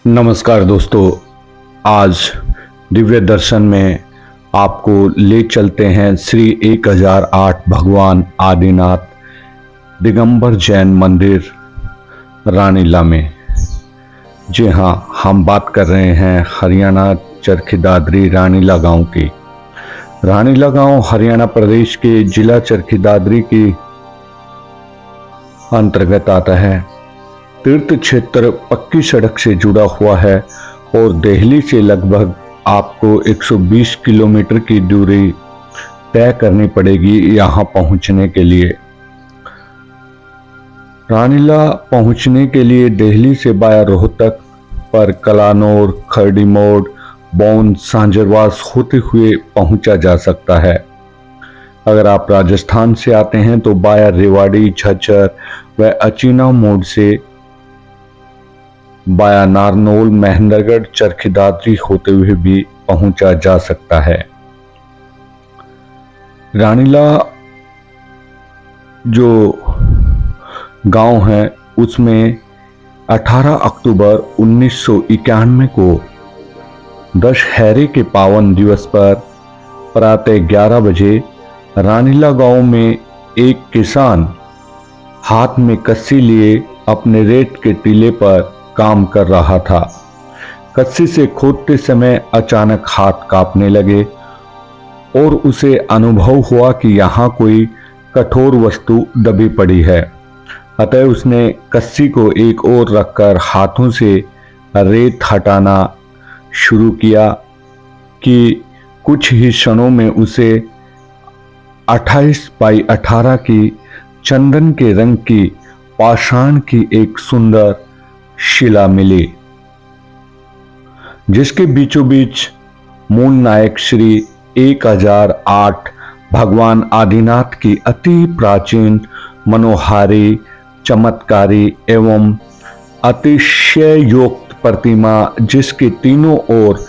नमस्कार दोस्तों, आज दिव्य दर्शन में आपको ले चलते हैं श्री 1008 भगवान आदिनाथ दिगंबर जैन मंदिर रानीला में। जी हाँ, हम बात कर रहे हैं हरियाणा चरखी दादरी रानीला गांव की। रानीला गांव हरियाणा प्रदेश के जिला चरखी दादरी के अंतर्गत आता है। तीर्थ क्षेत्र पक्की सड़क से जुड़ा हुआ है और दिल्ली से लगभग आपको 120 किलोमीटर की दूरी तय करनी पड़ेगी यहाँ पहुँचने के लिए। रानीला पहुँचने के लिए दिल्ली से बाया रोहतक पर कलानौर, खरड़ी मोड़, बौन, सांजरवास होते हुए पहुँचा जा सकता है। अगर आप राजस्थान से आते हैं तो बाया रेवाड़ी, झज्जर व अचीना मोड़ से बाया नारनौल, महेंद्रगढ़, चरखी दादरी होते हुए भी पहुंचा जा सकता है। रानीला जो गांव है उसमें 18 अक्टूबर 1991 को दशहरे के पावन दिवस पर प्रातः 11 बजे रानीला गांव में एक किसान हाथ में कस्सी लिए अपने रेत के टीले पर काम कर रहा था। कस्सी से खोदते समय अचानक हाथ कांपने लगे और उसे अनुभव हुआ कि यहाँ कोई कठोर वस्तु दबी पड़ी है। अतः उसने कस्सी को एक ओर रखकर हाथों से रेत हटाना शुरू किया कि कुछ ही क्षणों में उसे 28 बाई 18 की चंदन के रंग की पाषाण की एक सुंदर शिला मिली, जिसके बीचों बीच मूल नायक श्री 1008 भगवान आदिनाथ की अति प्राचीन, मनोहारी, चमत्कारी एवं अतिशयोक्त प्रतिमा, जिसके तीनों ओर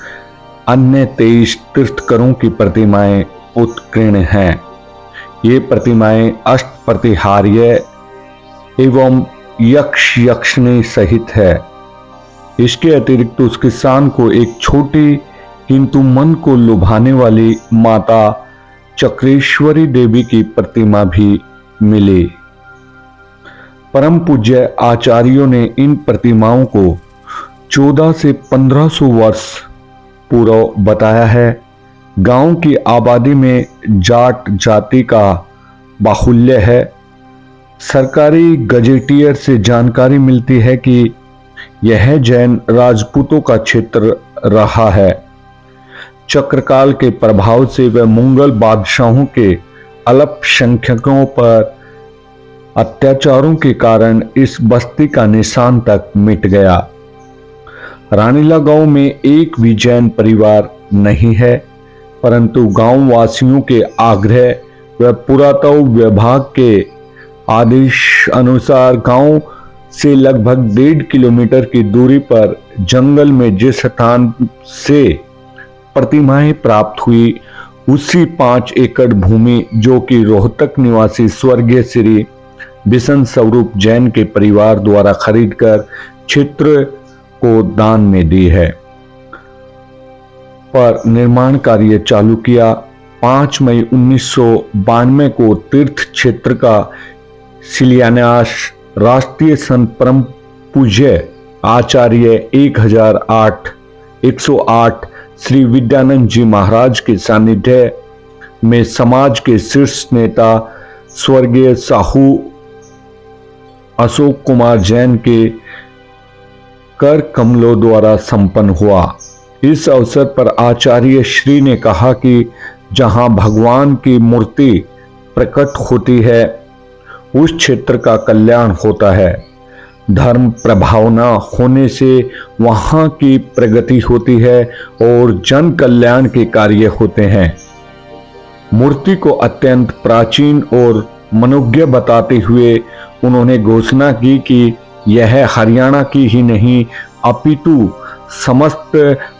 अन्य 23 तीर्थकरों की प्रतिमाएं उत्कीर्ण हैं। ये प्रतिमाएं अष्टप्रतिहार्य एवं यक्ष यक्षिणी सहित है। इसके अतिरिक्त उस किसान को एक छोटी किंतु मन को लुभाने वाली माता चक्रेश्वरी देवी की प्रतिमा भी मिली। परम पूज्य आचार्यों ने इन प्रतिमाओं को 1400 से 1500 वर्ष पूर्व बताया है। गांव की आबादी में जाट जाति का बाहुल्य है। सरकारी गजेटियर से जानकारी मिलती है कि यह जैन राजपूतों का क्षेत्र रहा है। चक्रकाल के प्रभाव से व मुगल बादशाहों के अल्पसंख्यकों पर अत्याचारों के कारण इस बस्ती का निशान तक मिट गया। रानीला गांव में एक भी जैन परिवार नहीं है, परंतु गांव वासियों के आग्रह व पुरातत्व विभाग के आदेश अनुसार गांव से लगभग 1.5 किलोमीटर की दूरी पर जंगल में जिस स्थान से प्रतिमाएं प्राप्त हुई, उसी 5 एकड़ भूमि जो कि रोहतक निवासी स्वर्गीय श्री बिशन स्वरूप जैन के परिवार द्वारा खरीदकर क्षेत्र को दान में दी है, पर निर्माण कार्य चालू किया। 5 मई 1992 को तीर्थ क्षेत्र का शिलान्यास राष्ट्रीय संत परम पूज्य आचार्य 108 श्री विद्यानंद जी महाराज के सानिध्य में समाज के शीर्ष नेता स्वर्गीय साहू अशोक कुमार जैन के कर कमलों द्वारा संपन्न हुआ। इस अवसर पर आचार्य श्री ने कहा कि जहां भगवान की मूर्ति प्रकट होती है, उस क्षेत्र का कल्याण होता है। धर्म प्रभावना होने से वहां की प्रगति होती है और जन कल्याण के कार्य होते हैं। मूर्ति को अत्यंत प्राचीन और मनोज्ञ बताते हुए उन्होंने घोषणा की कि यह हरियाणा की ही नहीं अपितु समस्त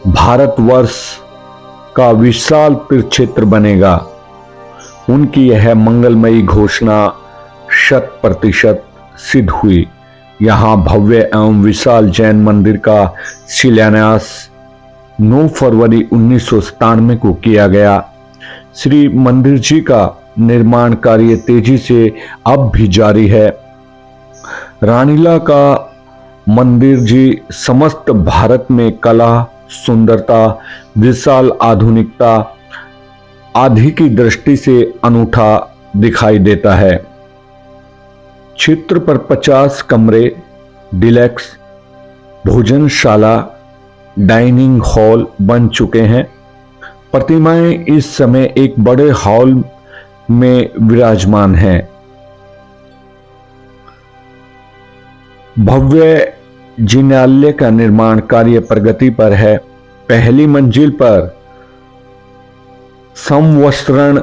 भारतवर्ष का विशाल तीर्थ क्षेत्र बनेगा। उनकी यह मंगलमयी घोषणा 100% सिद्ध हुई। यहाँ भव्य एवं विशाल जैन मंदिर का शिलान्यास 9 फरवरी 1997 को किया गया। श्री मंदिर जी का निर्माण कार्य तेजी से अब भी जारी है। रानीला का मंदिर जी समस्त भारत में कला, सुंदरता, विशाल आधुनिकता आदि की दृष्टि से अनूठा दिखाई देता है। क्षेत्र पर 50 कमरे, डिलक्स भोजनशाला, डाइनिंग हॉल बन चुके हैं। प्रतिमाएं इस समय एक बड़े हॉल में विराजमान हैं। भव्य जिनालय का निर्माण कार्य प्रगति पर है। पहली मंजिल पर समवस्त्रण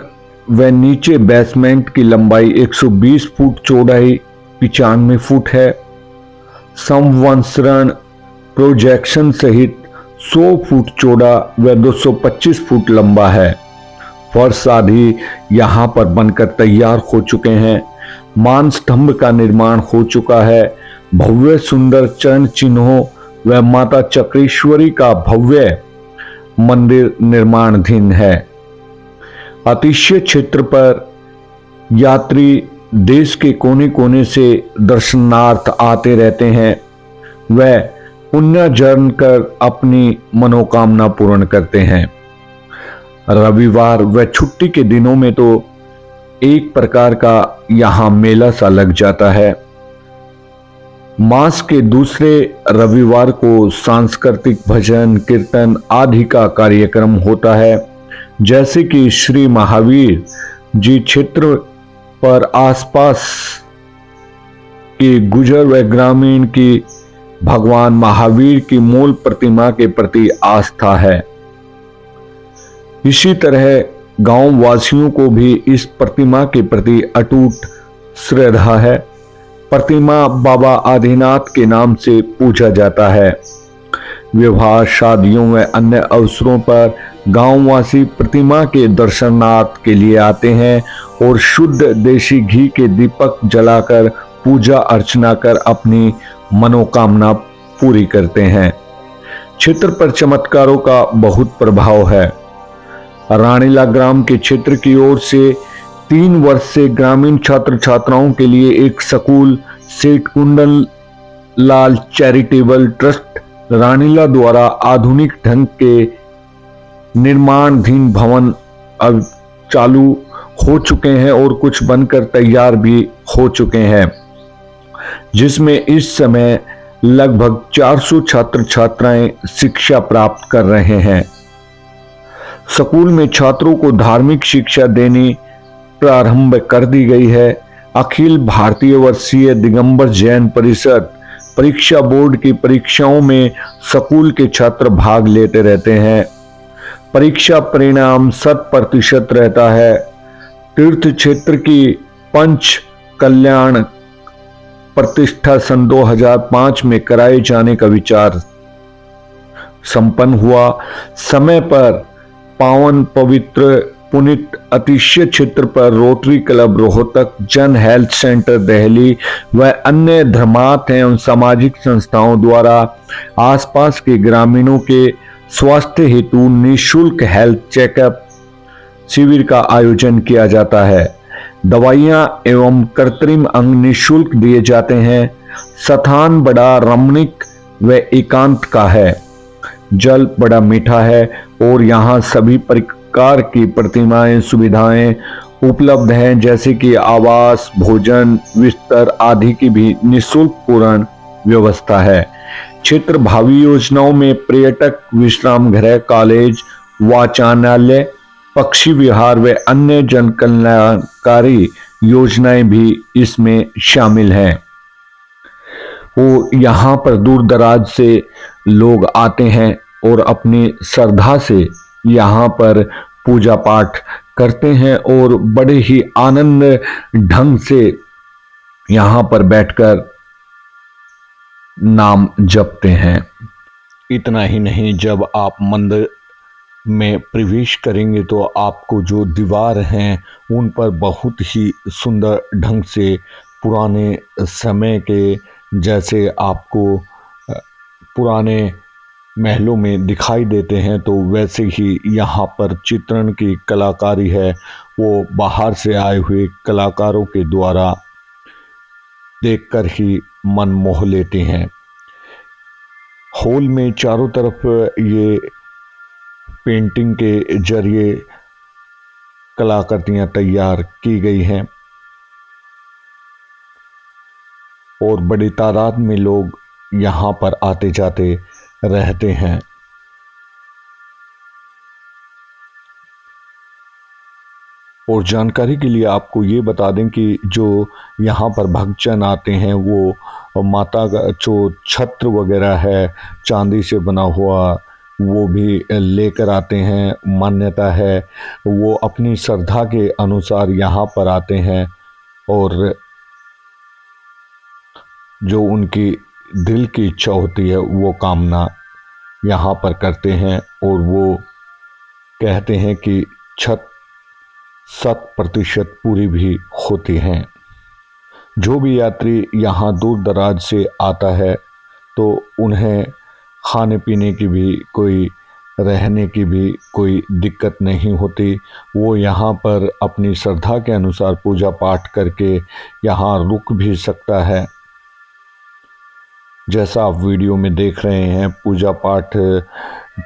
व नीचे बेसमेंट की लंबाई 120 फुट, चौड़ाई 95 फुट है। समवस्त्रण प्रोजेक्शन सहित 100 फुट चौड़ा व 225 फुट लंबा है। फर्श आदि यहाँ पर बनकर तैयार हो चुके हैं। मान स्तंभ का निर्माण हो चुका है। भव्य सुंदर चरण चिन्हों व माता चक्रेश्वरी का भव्य मंदिर निर्माणाधीन है। अतिशय क्षेत्र पर यात्री देश के कोने कोने से दर्शनार्थ आते रहते हैं। वह पुण्यार्जन कर अपनी मनोकामना पूर्ण करते हैं। रविवार व छुट्टी के दिनों में तो एक प्रकार का यहाँ मेला सा लग जाता है। मास के दूसरे रविवार को सांस्कृतिक भजन, कीर्तन आदि का कार्यक्रम होता है। जैसे कि श्री महावीर जी क्षेत्र पर आसपास के गुजर व ग्रामीण की भगवान महावीर की मूल प्रतिमा के प्रति आस्था है। इसी तरह गांव वासियों को भी इस प्रतिमा के प्रति अटूट श्रद्धा है। प्रतिमा बाबा आदिनाथ के नाम से पूजा जाता है। विवाह, शादियों व अन्य अवसरों पर गांववासी प्रतिमा के दर्शनार्थ के लिए आते हैं और शुद्ध देशी घी के दीपक जलाकर पूजा अर्चना कर अपनी मनोकामना पूरी करते हैं। क्षेत्र पर चमत्कारों का बहुत प्रभाव है। रानीला ग्राम के क्षेत्र की ओर से 3 वर्ष से ग्रामीण छात्र छात्राओं के लिए एक स्कूल सेठ कुंदन लाल चैरिटेबल ट्रस्ट रानीला द्वारा आधुनिक ढंग के निर्माणाधीन भवन अब चालू हो चुके हैं और कुछ बनकर तैयार भी हो चुके हैं, जिसमें इस समय लगभग 400 छात्र छात्राएं शिक्षा प्राप्त कर रहे हैं। स्कूल में छात्रों को धार्मिक शिक्षा देनी प्रारंभ कर दी गई है। अखिल भारतीय वर्षीय दिगंबर जैन परिषद परीक्षा बोर्ड की परीक्षाओं में स्कूल के छात्र भाग लेते रहते हैं। परीक्षा परिणाम 100% रहता है। तीर्थ क्षेत्र की पंच कल्याण प्रतिष्ठा सन 2005 में कराए जाने का विचार संपन्न हुआ। समय पर पावन पवित्र पुनित अतिशय क्षेत्र पर रोटरी क्लब रोहतक, जन हेल्थ सेंटर दिल्ली व अन्य धर्मार्थ एवं सामाजिक संस्थाओं द्वारा आसपास के ग्रामीणों के स्वास्थ्य हेतु निःशुल्क हेल्थ चेकअप शिविर का आयोजन किया जाता है। दवाइयां एवं कृत्रिम अंग निःशुल्क दिए जाते हैं। स्थान बड़ा रमणीक व एकांत का है। जल बड़ा मीठा है और यहाँ सभी प्रकार की प्रतिमाएं सुविधाएं उपलब्ध हैं, जैसे कि आवास, भोजन, बिस्तर आदि की भी निःशुल्क पूर्ण व्यवस्था है। क्षेत्र भावी योजनाओं में पर्यटक विश्राम गृह, कॉलेज, वाचनालय, पक्षी विहार व अन्य जन कल्याणकारी योजनाएं भी इसमें शामिल हैं। वो यहाँ पर दूर दराज से लोग आते हैं और अपनी श्रद्धा से यहाँ पर पूजा पाठ करते हैं और बड़े ही आनंद ढंग से यहाँ पर बैठकर नाम जपते हैं। इतना ही नहीं, जब आप मंदिर में प्रवेश करेंगे तो आपको जो दीवार हैं उन पर बहुत ही सुंदर ढंग से पुराने समय के जैसे आपको पुराने महलों में दिखाई देते हैं, तो वैसे ही यहाँ पर चित्रण की कलाकारी है वो बाहर से आए हुए कलाकारों के द्वारा देखकर ही मन मोह लेते हैं। हॉल में चारों तरफ ये पेंटिंग के जरिए कलाकृतियां तैयार की गई हैं और बड़ी तादाद में लोग यहाँ पर आते जाते रहते हैं। और जानकारी के लिए आपको ये बता दें कि जो यहाँ पर भक्तजन आते हैं वो माता का जो छत्र वगैरह है चांदी से बना हुआ वो भी लेकर आते हैं। मान्यता है वो अपनी श्रद्धा के अनुसार यहाँ पर आते हैं और जो उनकी दिल की इच्छा होती है वो कामना यहाँ पर करते हैं और वो कहते हैं कि 100% पूरी भी होती हैं। जो भी यात्री यहाँ दूर दराज से आता है तो उन्हें खाने पीने की भी रहने की भी कोई दिक्कत नहीं होती। वो यहाँ पर अपनी श्रद्धा के अनुसार पूजा पाठ करके यहाँ रुक भी सकता है। जैसा आप वीडियो में देख रहे हैं पूजा पाठ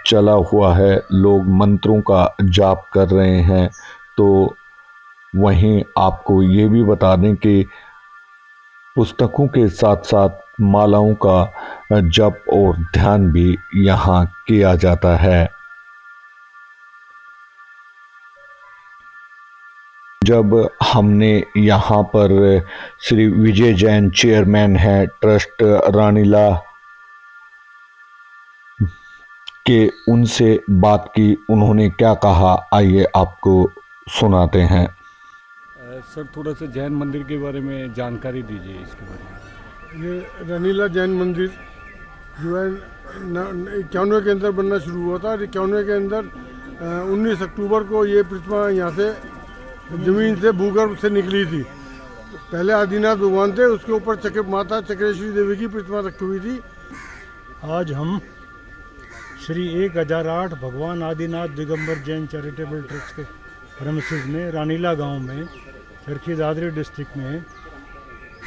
चला हुआ है, लोग मंत्रों का जाप कर रहे हैं। तो वहीं आपको ये भी बता दें कि पुस्तकों के साथ साथ मालाओं का जप और ध्यान भी यहाँ किया जाता है। जब हमने यहाँ पर श्री विजय जैन चेयरमैन हैं ट्रस्ट रानीला के उनसे बात की, उन्होंने क्या कहा आइए आपको सुनाते हैं। सर थोड़ा सा जैन मंदिर के बारे में जानकारी दीजिए इसके बारे में। ये रानीला जैन मंदिर जो है 91 के अंदर बनना शुरू हुआ था। 91 के अंदर 19 अक्टूबर को ये प्रतिमा यहाँ से जमीन से भूगर्भ से निकली थी। पहले आदिनाथ भगवान थे, उसके ऊपर माता चक्रेश्वरी देवी की प्रतिमा रखी हुई थी। आज हम श्री 1008 भगवान आदिनाथ दिगंबर जैन चैरिटेबल ट्रस्ट के प्रेमिसेस में रानीला गांव में चरखी दादरी डिस्ट्रिक्ट में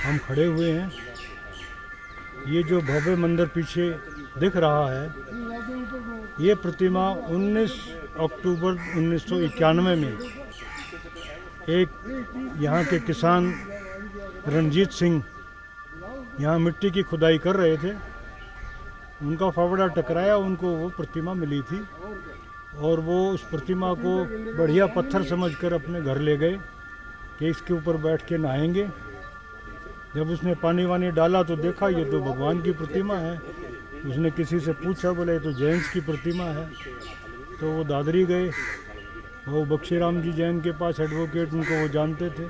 हम खड़े हुए हैं। ये जो भव्य मंदिर पीछे दिख रहा है ये प्रतिमा 19 अक्टूबर 1991 में एक यहाँ के किसान रणजीत सिंह यहाँ मिट्टी की खुदाई कर रहे थे, उनका फावड़ा टकराया, उनको वो प्रतिमा मिली थी और वो उस प्रतिमा को बढ़िया पत्थर समझकर अपने घर ले गए कि इसके ऊपर बैठ के नहाएंगे। जब उसने पानी वानी डाला तो देखा ये तो भगवान की प्रतिमा है। उसने किसी से पूछा, बोले तो जैन्स की प्रतिमा है। तो वो दादरी गए, वो बख्शीराम जी जैन के पास एडवोकेट, उनको वो जानते थे।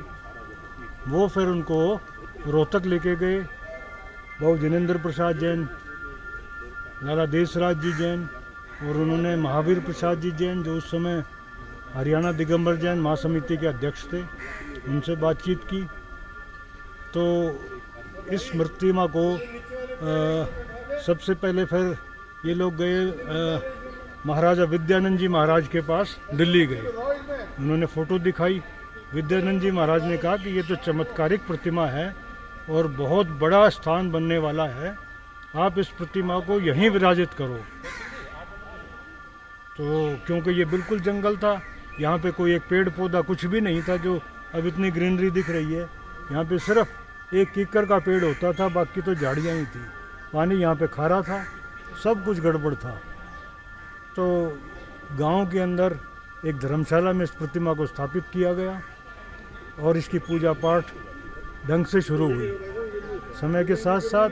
वो फिर उनको रोहतक लेके गए। भाऊ जिनेंद्र प्रसाद जैन, लाला देशराज जी जैन और उन्होंने महावीर प्रसाद जी जैन जो उस समय हरियाणा दिगंबर जैन महासमिति के अध्यक्ष थे, उनसे बातचीत की। तो इस प्रतिमा को सबसे पहले फिर ये लोग गए महाराजा विद्यानंद जी महाराज के पास, दिल्ली गए। उन्होंने फ़ोटो दिखाई। विद्यानंद जी महाराज ने कहा कि ये तो चमत्कारिक प्रतिमा है और बहुत बड़ा स्थान बनने वाला है, आप इस प्रतिमा को यहीं विराजित करो। तो क्योंकि ये बिल्कुल जंगल था, यहाँ पे कोई एक पेड़ पौधा कुछ भी नहीं था जो अब इतनी ग्रीनरी दिख रही है। यहाँ पे सिर्फ एक कीकर का पेड़ होता था, बाकी तो झाड़ियाँ ही थी। पानी यहाँ पे खारा था, सब कुछ गड़बड़ था। तो गांव के अंदर एक धर्मशाला में इस प्रतिमा को स्थापित किया गया और इसकी पूजा पाठ ढंग से शुरू हुई। समय के साथ साथ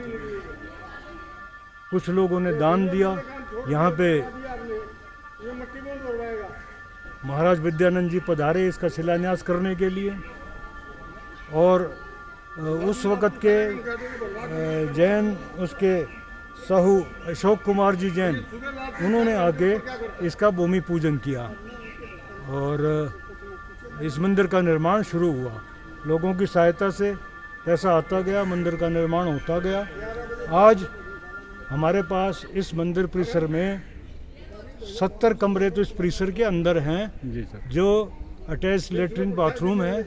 कुछ लोगों ने दान दिया। यहाँ पे महाराज विद्यानंद जी पधारे इसका शिलान्यास करने के लिए और उस वक़्त के जैन उसके साहू अशोक कुमार जी जैन, उन्होंने आके इसका भूमि पूजन किया और इस मंदिर का निर्माण शुरू हुआ। लोगों की सहायता से पैसा आता गया, मंदिर का निर्माण होता गया। आज हमारे पास इस मंदिर परिसर में 70 कमरे तो इस परिसर के अंदर हैं, जी सर। जो अटैच लेटरिन बाथरूम है।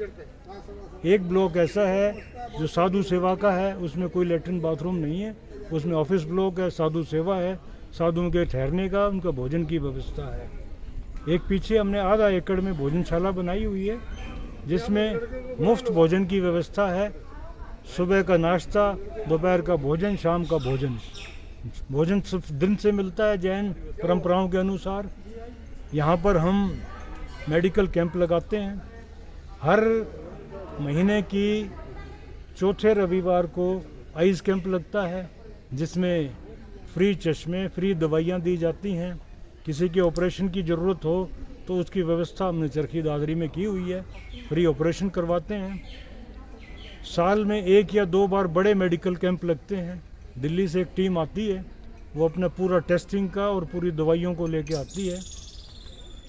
एक ब्लॉक ऐसा है जो साधु सेवा का है, उसमें कोई लेटरिन बाथरूम नहीं है। उसमें ऑफिस ब्लॉक है, साधु सेवा है, साधुओं के ठहरने का, उनका भोजन की व्यवस्था है। एक पीछे हमने आधा एकड़ में भोजनशाला बनाई हुई है, जिसमें मुफ्त भोजन की व्यवस्था है। सुबह का नाश्ता, दोपहर का भोजन, शाम का भोजन। भोजन सिर्फ दिन से मिलता है जैन परंपराओं के अनुसार। यहाँ पर हम मेडिकल कैंप लगाते हैं। हर महीने की चौथे रविवार को आइस कैंप लगता है, जिसमें फ्री चश्मे, फ्री दवाइयाँ दी जाती हैं। किसी के ऑपरेशन की ज़रूरत हो तो उसकी व्यवस्था हमने चरखी दादरी में की हुई है, फ्री ऑपरेशन करवाते हैं। साल में 1 या 2 बार बड़े मेडिकल कैंप लगते हैं। दिल्ली से एक टीम आती है, वो अपना पूरा टेस्टिंग का और पूरी दवाइयों को लेके आती है।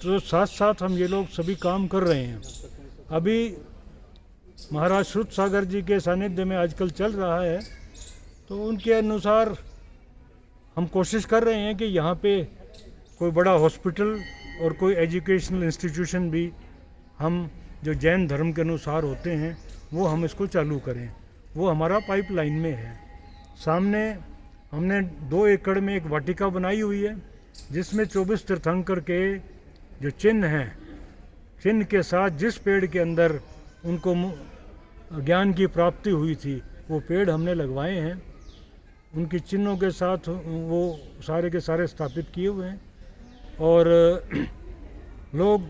तो साथ साथ हम ये लोग सभी काम कर रहे हैं। अभी महाराज श्रुत सागर जी के सानिध्य में आजकल चल रहा है, तो उनके अनुसार हम कोशिश कर रहे हैं कि यहाँ पे कोई बड़ा हॉस्पिटल और कोई एजुकेशनल इंस्टीट्यूशन भी हम जो जैन धर्म के अनुसार होते हैं वो हम इसको चालू करें। वो हमारा पाइपलाइन में है। सामने हमने 2 एकड़ में एक वाटिका बनाई हुई है, जिसमें 24 तीर्थंकर के जो चिन्ह हैं, चिन्ह के साथ जिस पेड़ के अंदर उनको ज्ञान की प्राप्ति हुई थी वो पेड़ हमने लगवाए हैं। उनके चिन्हों के साथ वो सारे के सारे स्थापित किए हुए हैं। और लोग,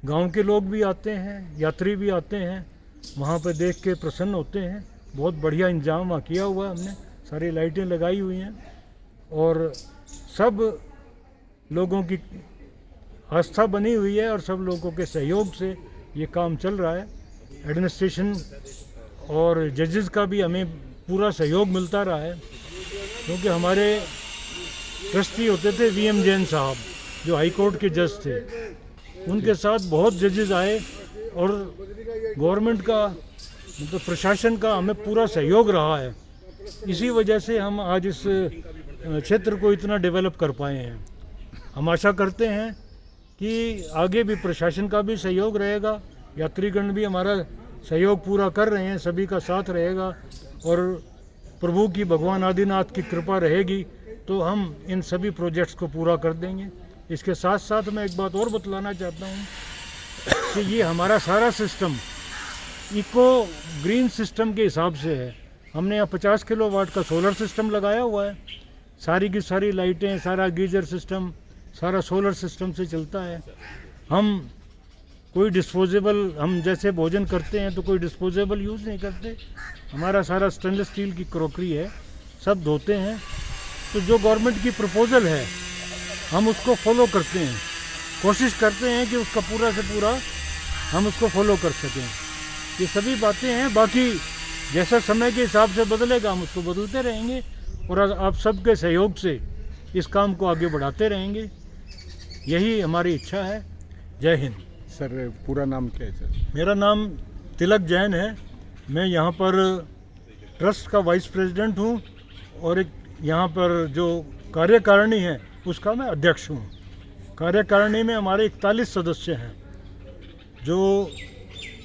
गांव के लोग भी आते हैं, यात्री भी आते हैं, वहाँ पे देख के प्रसन्न होते हैं। बहुत बढ़िया इंतजाम वहाँ किया हुआ है हमने, सारी लाइटें लगाई हुई हैं और सब लोगों की आस्था बनी हुई है और सब लोगों के सहयोग से ये काम चल रहा है। एडमिनिस्ट्रेशन और जजेस का भी हमें पूरा सहयोग मिलता रहा है, क्योंकि हमारे ट्रस्टी होते थे VM जैन साहब, जो हाई कोर्ट के जज थे। उनके साथ बहुत जजेस आए और गवर्नमेंट का, मतलब प्रशासन का हमें पूरा सहयोग रहा है। इसी वजह से हम आज इस क्षेत्र को इतना डेवलप कर पाए हैं। हम आशा करते हैं कि आगे भी प्रशासन का भी सहयोग रहेगा, यात्रीगण भी हमारा सहयोग पूरा कर रहे हैं, सभी का साथ रहेगा और प्रभु की, भगवान आदिनाथ की कृपा रहेगी तो हम इन सभी प्रोजेक्ट्स को पूरा कर देंगे। इसके साथ साथ मैं एक बात और बतलाना चाहता हूँ कि ये हमारा सारा सिस्टम इको ग्रीन सिस्टम के हिसाब से है। हमने यहाँ 50 किलोवाट का सोलर सिस्टम लगाया हुआ है। सारी की सारी लाइटें, सारा गीजर सिस्टम, सारा सोलर सिस्टम से चलता है। हम कोई डिस्पोजेबल, हम जैसे भोजन करते हैं तो कोई डिस्पोजेबल यूज़ नहीं करते। हमारा सारा स्टेनलेस स्टील की क्रॉकरी है, सब धोते हैं। तो जो गवर्नमेंट की प्रपोजल है हम उसको फॉलो करते हैं, कोशिश करते हैं कि उसका पूरा से पूरा हम उसको फॉलो कर सकें। ये सभी बातें हैं। बाकी जैसा समय के हिसाब से बदलेगा हम उसको बदलते रहेंगे और आप सबके सहयोग से इस काम को आगे बढ़ाते रहेंगे, यही हमारी इच्छा है। जय हिंद। सर पूरा नाम क्या है सर? मेरा नाम तिलक जैन है। मैं यहाँ पर ट्रस्ट का वाइस प्रेसिडेंट हूँ और एक यहाँ पर जो कार्यकारिणी है उसका मैं अध्यक्ष हूँ। कार्यकारिणी में हमारे 41 सदस्य हैं, जो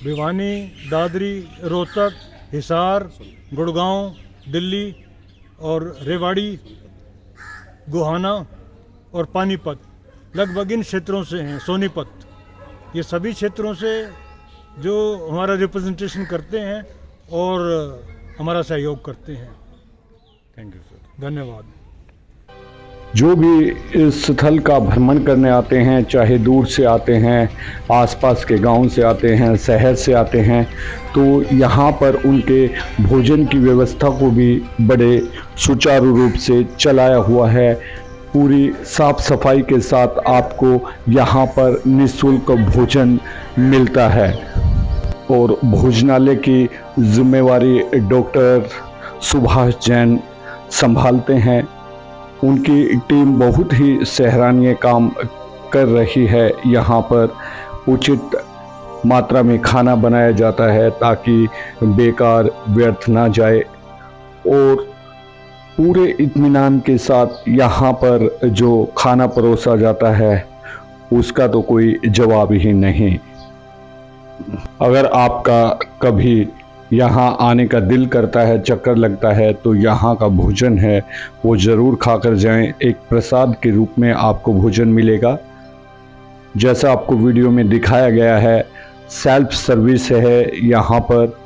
भिवानी, दादरी, रोहतक, हिसार, गुड़गांव, दिल्ली और रेवाड़ी, गोहाना और पानीपत, लगभग इन क्षेत्रों से हैं, सोनीपत, ये सभी क्षेत्रों से जो हमारा रिप्रेजेंटेशन करते हैं और हमारा सहयोग करते हैं। Thank you sir. धन्यवाद। जो भी इस स्थल का भ्रमण करने आते हैं, चाहे दूर से आते हैं, आसपास के गांव से आते हैं, शहर से आते हैं, तो यहाँ पर उनके भोजन की व्यवस्था को भी बड़े सुचारू रूप से चलाया हुआ है। पूरी साफ सफाई के साथ आपको यहाँ पर निःशुल्क भोजन मिलता है और भोजनालय की जिम्मेवारी डॉक्टर सुभाष जैन संभालते हैं। उनकी टीम बहुत ही सराहनीय काम कर रही है। यहाँ पर उचित मात्रा में खाना बनाया जाता है ताकि बेकार व्यर्थ ना जाए, और पूरे इत्मीनान के साथ यहाँ पर जो खाना परोसा जाता है उसका तो कोई जवाब ही नहीं। अगर आपका कभी यहाँ आने का दिल करता है, चक्कर लगता है, तो यहाँ का भोजन है वो ज़रूर खाकर जाएं। एक प्रसाद के रूप में आपको भोजन मिलेगा। जैसा आपको वीडियो में दिखाया गया है, सेल्फ सर्विस है, यहाँ पर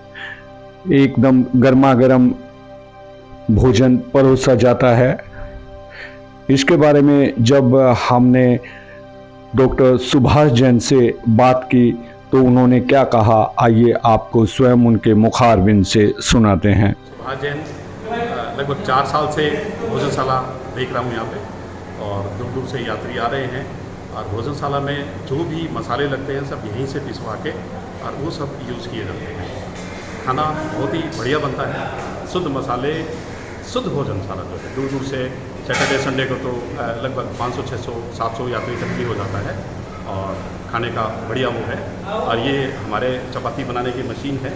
एकदम गर्मा गर्म भोजन परोसा जाता है। इसके बारे में जब हमने डॉक्टर सुभाष जैन से बात की तो उन्होंने क्या कहा, आइए आपको स्वयं उनके मुखारबिंद से सुनाते हैं। सुभाष जैन, लगभग 4 साल से भोजनशाला देख रहा हूँ यहाँ पे, और दूर दूर से यात्री आ रहे हैं, और भोजनशाला में जो भी मसाले लगते हैं सब यहीं से पिसवा के और वो सब यूज़ किए जाते हैं। खाना बहुत ही बढ़िया बनता है, शुद्ध मसाले, शुद्ध भोजनशाला जो है। दूर दूर से सैटरडे संडे को तो लगभग 500, 600, 700 यात्री तक भी हो जाता है, और खाने का बढ़िया वो है। और ये हमारे चपाती बनाने की मशीन है,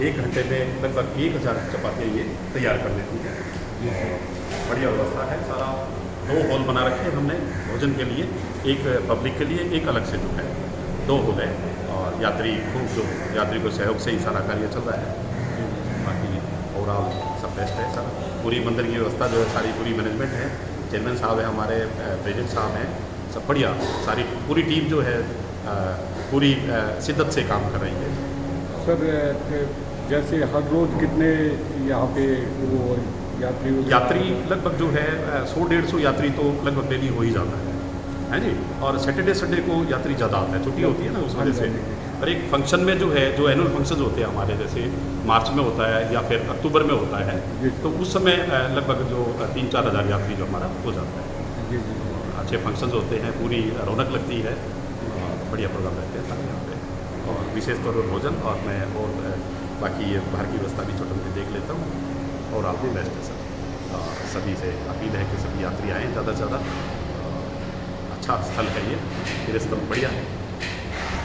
1 घंटे में लगभग 1000 चपातियाँ ये तैयार कर लेती है। बढ़िया व्यवस्था है। सारा 2 हॉल बना रखे हैं हमने भोजन के लिए, एक पब्लिक के लिए, एक अलग से जो है 2 हॉल है, और यात्री खूब जो यात्री को सहयोग से ही सारा कार्य चल रहा है। बाकी ओवरऑल सब बेस्ट है सर। पूरी मंदिर की व्यवस्था जो है सारी पूरी मैनेजमेंट है, चेयरमैन साहब है हमारे, प्रेसिडेंट साहब हैं, सब बढ़िया, सारी पूरी टीम जो है पूरी शिद्दत से काम कर रही है। सर जैसे हर रोज़ कितने यहाँ पे वो यात्री लगभग जो है 100-150 यात्री तो लगभग डेली हो ही जाता है जी। और सैटरडे संडे को यात्री ज़्यादा आता है, छुट्टी होती है ना उस वजह से। और एक फंक्शन में जो है, जो एनुअल फंक्शन होते हैं हमारे, जैसे मार्च में होता है या फिर अक्टूबर में होता है, तो उस समय लगभग जो 3-4 हज़ार यात्री जो हमारा हो जाता है। अच्छे फंक्शंस होते हैं, पूरी रौनक लगती है, बढ़िया प्रोग्राम रहते हैं सारे यहाँ पे, और विशेष तौर पर भोजन। और मैं और बाकी ये बाहर की व्यवस्था भी छोटी मोटी देख लेता हूँ, और आप भी बेस्ट है सर। सभी से अपील है कि सभी यात्री आएँ ज़्यादा से ज़्यादा। अच्छा स्थल है ये, मेरे स्थल बढ़िया है।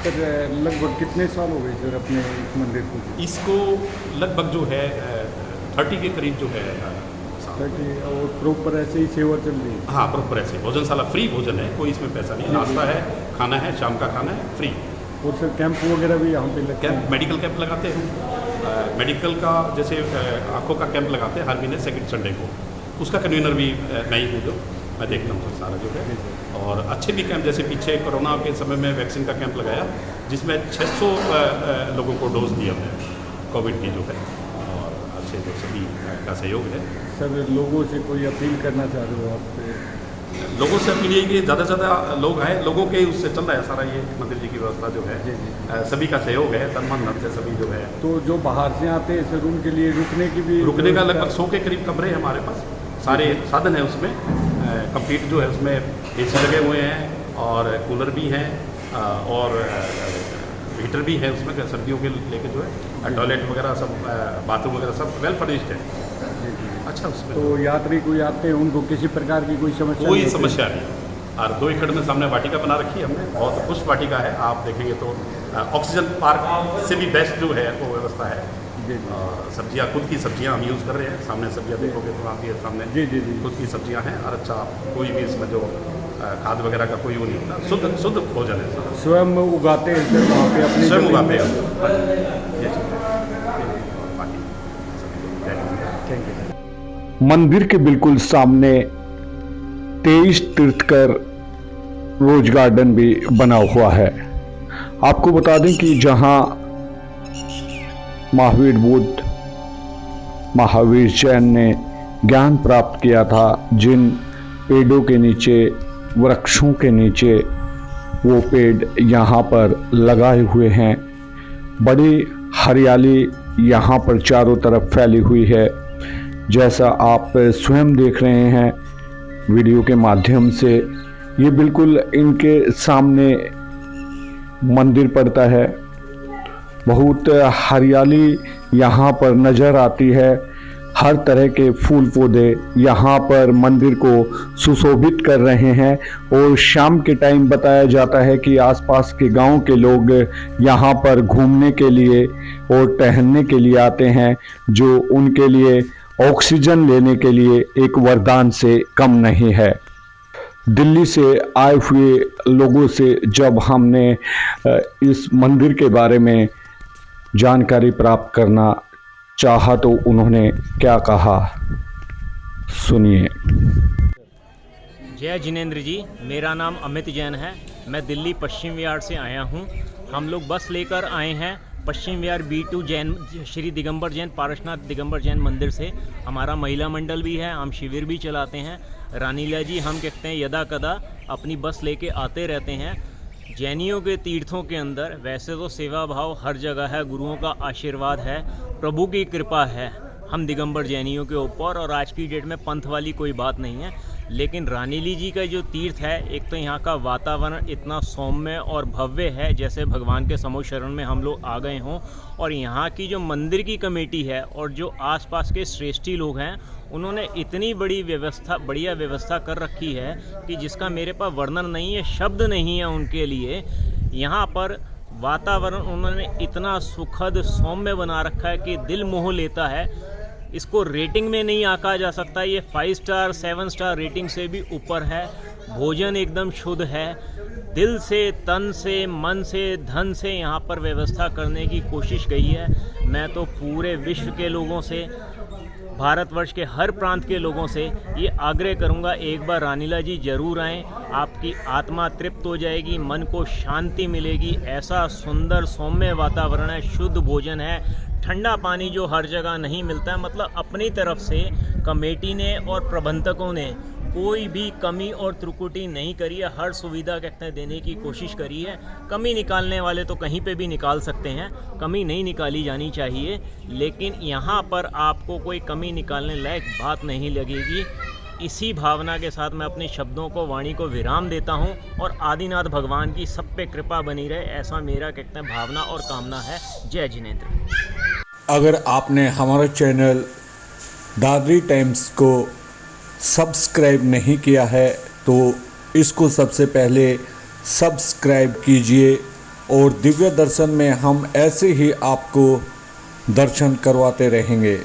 सर लगभग कितने साल हो गए सर अपने इस मंदिर को? इसको लगभग जो है 30 के करीब जो है। और प्रॉपर ऐसे ही सेवा चल रही है? हाँ, प्रॉपर ऐसे। भोजनशाला फ्री भोजन है, कोई इसमें पैसा नहीं, नाश्ता है, खाना है, शाम का खाना है, फ्री। और सर कैंप वगैरह भी यहाँ पे लगते हैं? मेडिकल कैंप लगाते हैं। मेडिकल का जैसे आँखों का कैंप लगाते हैं हर महीने 2nd संडे को, उसका कन्वीनर भी मैं ही हूँ, जो मैं देखता हूँ सारा जो है। और अच्छे भी कैंप, जैसे पीछे कोरोना के समय में वैक्सीन का कैंप लगाया, जिसमें 600 लोगों को डोज दिया हमने कोविड की जो है, और अच्छे जो सभी का सहयोग है। सर लोगों से कोई अपील करना चाह रहे हो आप? लोगों से अपील यही कि ज़्यादा से ज़्यादा लोग आए, लोगों के उससे चल रहा है सारा ये मंदिर जी की व्यवस्था जो है। सभी का सहयोग है, तन मन धन से सभी जो है। तो जो बाहर से आते हैं सर उनके लिए रुकने का लगभग 100 के करीब कमरे हैं हमारे पास, सारे साधन है उसमें, कंप्लीट जो है उसमें AC लगे हुए हैं, और कूलर भी हैं, और हीटर भी है उसमें सर्दियों के लेके जो है, टॉयलेट वगैरह सब, बाथरूम वगैरह सब वेल फर्निश्ड है। अच्छा, उसमें तो यात्री कोई आते हैं उनको किसी प्रकार की कोई समस्या नहीं। और 2 एकड़ में सामने वाटिका बना रखी है हमने, बहुत पुष्प वाटिका है, आप देखेंगे तो ऑक्सीजन पार्क से भी बेस्ट जो है वो व्यवस्था है। सब्जियां, खुद की सब्जियां हम यूज़ कर रहे हैं, सामने सब्जियां देखोगे तो आपके सामने खुद की सब्जियां हैं, और अच्छा कोई भी इसमें जो खाद वगैरह का कोई वो नहीं होता, शुद्ध भोजन है। स्वयं उगाते हैं सर वहाँ पे, अपने स्वयं उगाते हैं। मंदिर के बिल्कुल सामने 23 तीर्थकर रोज गार्डन भी बना हुआ है। आपको बता दें कि जहां महावीर बुद्ध, महावीर जैन ने ज्ञान प्राप्त किया था, जिन पेड़ों के नीचे, वृक्षों के नीचे वो पेड़ यहाँ पर लगाए हुए हैं। बड़ी हरियाली यहाँ पर चारों तरफ फैली हुई है, जैसा आप स्वयं देख रहे हैं वीडियो के माध्यम से। ये बिल्कुल इनके सामने मंदिर पड़ता है, बहुत हरियाली यहाँ पर नज़र आती है। हर तरह के फूल पौधे यहाँ पर मंदिर को सुशोभित कर रहे हैं और शाम के टाइम बताया जाता है कि आसपास के गांव के लोग यहाँ पर घूमने के लिए और टहलने के लिए आते हैं, जो उनके लिए ऑक्सीजन लेने के लिए एक वरदान से कम नहीं है। दिल्ली से आए हुए लोगों से जब हमने इस मंदिर के बारे में जानकारी प्राप्त करना चाहा तो उन्होंने क्या कहा, सुनिए। जय जिनेंद्र जी, मेरा नाम अमित जैन है। मैं दिल्ली पश्चिम विहार से आया हूँ। हम लोग बस लेकर आए हैं पश्चिम विहार B2 जैन श्री दिगंबर जैन पारसनाथ दिगंबर जैन मंदिर से। हमारा महिला मंडल भी है, हम शिविर भी चलाते हैं। रानीला जी हम कहते हैं यदा कदा अपनी बस लेके आते रहते हैं। जैनियों के तीर्थों के अंदर वैसे तो सेवा भाव हर जगह है, गुरुओं का आशीर्वाद है, प्रभु की कृपा है हम दिगंबर जैनियों के ऊपर, और आज की डेट में पंथ वाली कोई बात नहीं है। लेकिन रानीली जी का जो तीर्थ है, एक तो यहाँ का वातावरण इतना सौम्य और भव्य है जैसे भगवान के समूह शरण में हम लोग आ गए हों। और यहाँ की जो मंदिर की कमेटी है और जो आसपास के श्रेष्ठी लोग हैं, उन्होंने इतनी बढ़िया व्यवस्था कर रखी है कि जिसका मेरे पास वर्णन नहीं है, शब्द नहीं है उनके लिए। यहाँ पर वातावरण उन्होंने इतना सुखद सौम्य बना रखा है कि दिल मोह लेता है। इसको रेटिंग में नहीं आंका जा सकता, ये 5 स्टार 7 स्टार रेटिंग से भी ऊपर है। भोजन एकदम शुद्ध है, दिल से, तन से, मन से, धन से यहाँ पर व्यवस्था करने की कोशिश गई है। मैं तो पूरे विश्व के लोगों से, भारतवर्ष के हर प्रांत के लोगों से ये आग्रह करूँगा, एक बार रानीला जी ज़रूर आएँ। आपकी आत्मा तृप्त हो जाएगी, मन को शांति मिलेगी। ऐसा सुंदर सौम्य वातावरण है, शुद्ध भोजन है, ठंडा पानी जो हर जगह नहीं मिलता है। मतलब अपनी तरफ से कमेटी ने और प्रबंधकों ने कोई भी कमी और त्रुटि नहीं करी है, हर सुविधा कहते हैं देने की कोशिश करी है। कमी निकालने वाले तो कहीं पे भी निकाल सकते हैं, कमी नहीं निकाली जानी चाहिए, लेकिन यहाँ पर आपको कोई कमी निकालने लायक बात नहीं लगेगी। इसी भावना के साथ मैं अपने शब्दों को, वाणी को विराम देता हूँ और आदिनाथ भगवान की सब पे कृपा बनी रहे, ऐसा मेरा कहते हैं भावना और कामना है। जय जिनेंद्र। अगर आपने हमारा चैनल दादरी टाइम्स को सब्सक्राइब नहीं किया है तो इसको सबसे पहले सब्सक्राइब कीजिए, और दिव्य दर्शन में हम ऐसे ही आपको दर्शन करवाते रहेंगे।